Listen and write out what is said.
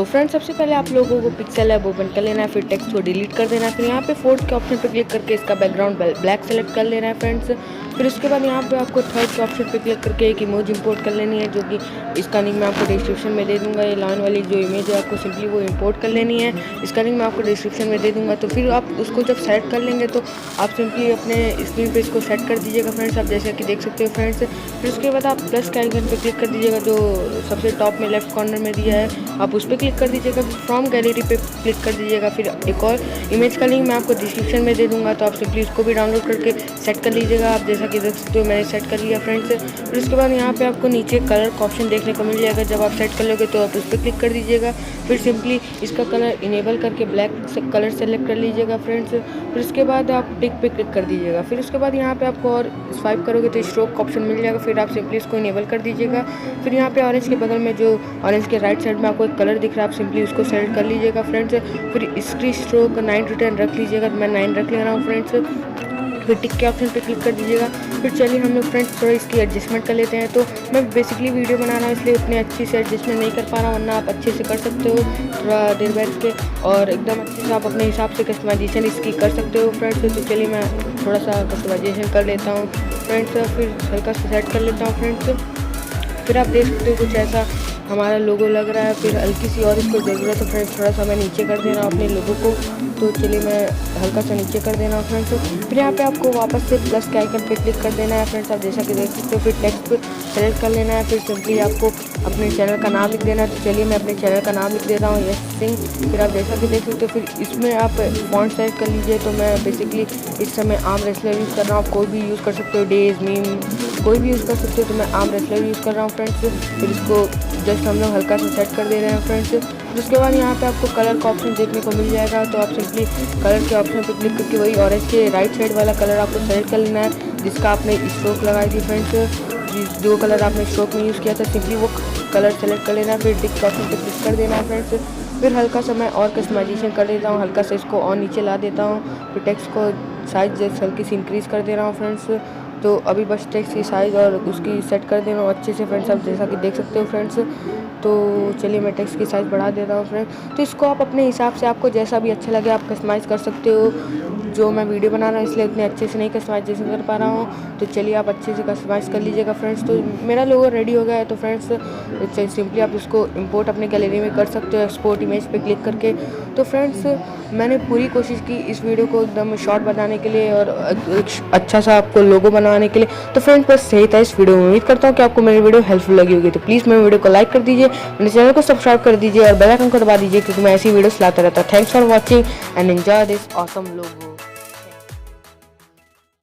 So friends, सबसे पहले आप लोगों को पिक्सेल ऐप ओपन कर लेना है, फिर टेक्स्ट को डिलीट कर देना है, फिर यहाँ पे फोर्थ के ऑप्शन पे क्लिक करके इसका बैकग्राउंड ब्लैक सेलेक्ट कर लेना है फ्रेंड्स। फिर उसके बाद यहाँ पे आपको थर्ड के ऑप्शन पे क्लिक करके एक इमेज इंपोर्ट कर लेनी है, जो कि इसका लिंक मैं आपको डिस्क्रिप्शन में दे दूँगा। ये लाइन वाली जो इमेज है आपको सिंपली वो इंपोर्ट कर लेनी है, इसका लिंक मैं आपको डिस्क्रिप्शन में दे दूँगा। तो फिर आप उसको जब सेट कर लेंगे तो आप सिंपली अपने स्क्रीन पे इसको सेट कर दीजिएगा फ्रेंड्स, आप जैसे कि देख सकते हो फ्रेंड्स। फिर उसके बाद आप प्लस के आइकन पे क्लिक कर दीजिएगा, जो सबसे टॉप में लेफ्ट कॉर्नर में दिया है, आप उस पर क्लिक कर दीजिएगा। फ्रॉम गैलरी पे क्लिक कर दीजिएगा। फिर एक और इमेज का लिंक मैं आपको डिस्क्रिप्शन में दे दूँगा, तो आप सिंपली इसको भी डाउनलोड करके सेट कर लीजिएगा। आप जैसा कि देख सकते हो मैंने सेट कर लिया फ्रेंड्स। फिर उसके बाद यहाँ पे आपको नीचे कलर का ऑप्शन देखने को मिल जाएगा, जब आप सेट कर लोगे तो आप उस पर क्लिक कर दीजिएगा। फिर सिंपली इसका कलर इनेबल करके ब्लैक कलर सेलेक्ट कर लीजिएगा फ्रेंड्स। फिर उसके बाद आप टिक पे क्लिक कर दीजिएगा। फिर उसके बाद यहाँ पे आपको और स्वाइप करोगे तो स्ट्रोक का ऑप्शन मिल जाएगा, फिर आप सिंपली इसको इनेबल कर दीजिएगा। फिर यहाँ पे ऑरेंज के बगल में जो ऑरेंज के राइट साइड में आपको एक कलर दिख रहा है, आप सिंपली उसको सेलेक्ट कर लीजिएगा फ्रेंड्स। फिर इसकी स्ट्रोक 9 to 10 रख लीजिएगा, मैं 9 रख ले रहा हूँ फ्रेंड्स। फिर टिक के ऑप्शन पे क्लिक कर दीजिएगा। फिर चलिए हम लोग फ्रेंड्स थोड़ा इसकी एडजस्टमेंट कर लेते हैं। तो मैं बेसिकली वीडियो बना रहा हूँ इसलिए उतनी अच्छी से एडजस्टमेंट नहीं कर पा रहा हूँ, वरना आप अच्छे से कर सकते हो थोड़ा देर बैठ के, और एकदम अच्छे से आप अपने हिसाब से कस्टमाइजेशन इसकी कर सकते हो फ्रेंड्स। तो चलिए मैं थोड़ा सा कस्टमाइजेशन कर लेता हूँ फ्रेंड्स, फिर हल्का सा सेट कर लेता हूँ फ्रेंड्स। फिर आप देख सकते हो कुछ ऐसा हमारा लोगो लग रहा है। फिर हल्की सी और इसको ज़रूरत है फ्रेंड्स, थोड़ा सा मैं नीचे कर दे रहा हूँ अपने लोगो को, तो चलिए मैं हल्का सा नीचे कर देना हूँ फ्रेंड्स। फिर यहाँ पे आपको वापस से प्लस के आइकन पे क्लिक कर देना है फ्रेंड्स, आप जैसा कि देख सकते हो। फिर टेक्स्ट पे सेलेक्ट कर लेना है, फिर सिंपली आपको अपने चैनल का नाम लिख देना है। तो चलिए मैं अपने चैनल का नाम लिख देता हूँ, यश सिंह। फिर आप जैसा कि देख सकते हो, फिर इसमें आप फॉन्ट सेलेक्ट कर लीजिए। तो मैं बेसिकली इस समय आम रेसलर यूज़ कर रहा हूँ, आप कोई भी यूज़ कर सकते हो, डेज मीम कोई भी यूज़ कर सकते हो, तो मैं आम रेसलर यूज़ कर रहा हूँ फ्रेंड्स। फिर इसको जस्ट हम लोग हल्का सा सेट कर दे रहे हैं फ्रेंड्स। उसके बाद यहाँ पे आपको कलर का ऑप्शन देखने को मिल जाएगा, तो आप सिंपली कलर के ऑप्शन पे क्लिक करके वही ऑरेंज के राइट साइड वाला कलर आपको सेलेक्ट कर लेना है, जिसका आपने स्ट्रोक लगाई थी फ्रेंड्स। जो कलर आपने स्ट्रोक में यूज़ किया था सिंपली वो कलर सेलेक्ट कर लेना है। फिर टिक के ऑप्शन पे क्लिक कर देना है फ्रेंड्स। फिर हल्का सा मैं और कस्टमाइजेशन कर देता हूँ, हल्का सा इसको और नीचे ला देता हूँ। फिर टेक्स्ट को साइज जैसे हल्की सी इंक्रीज़ कर दे रहा हूँ फ्रेंड्स। तो अभी बस टेक्स्ट की साइज़ और उसकी सेट कर दे रहा हूँ अच्छे से फ्रेंड्स, आप जैसा कि देख सकते हो फ्रेंड्स। तो चलिए मैं टेक्स्ट की साइज़ बढ़ा दे रहा हूँ फ्रेंड्स। तो इसको आप अपने हिसाब से आपको जैसा भी अच्छा लगे आप कस्टमाइज़ कर सकते हो। जो मैं वीडियो बना रहा हूँ इसलिए उतने अच्छे से नहीं कस्टमाइजेशन कर पा रहा हूँ, तो चलिए आप अच्छे से कस्टमाइज़ कर लीजिएगा फ्रेंड्स। तो मेरा लोगो रेडी हो गया है, तो फ्रेंड्स सिंपली आप इसको इंपोर्ट अपने गैलरी में कर सकते हो एक्सपोर्ट इमेज पे क्लिक करके। तो फ्रेंड्स मैंने पूरी कोशिश की इस वीडियो को एकदम शॉर्ट बनाने के लिए और एक अच्छा सा आपको लोगो बनाने के लिए। तो फ्रेंड्स बस सही था इस वीडियो में, उम्मीद करता हूँ कि आपको मेरी वीडियो हेल्पफुल लगी होगी। तो प्लीज़ मेरे वीडियो को लाइक कर दीजिए, मेरे चैनल को सब्सक्राइब कर दीजिए और बेल आइकन को दबा दीजिए, क्योंकि मैं ऐसी वीडियोस लाता रहता हूँ। Thanks for watching and enjoy this awesome logo.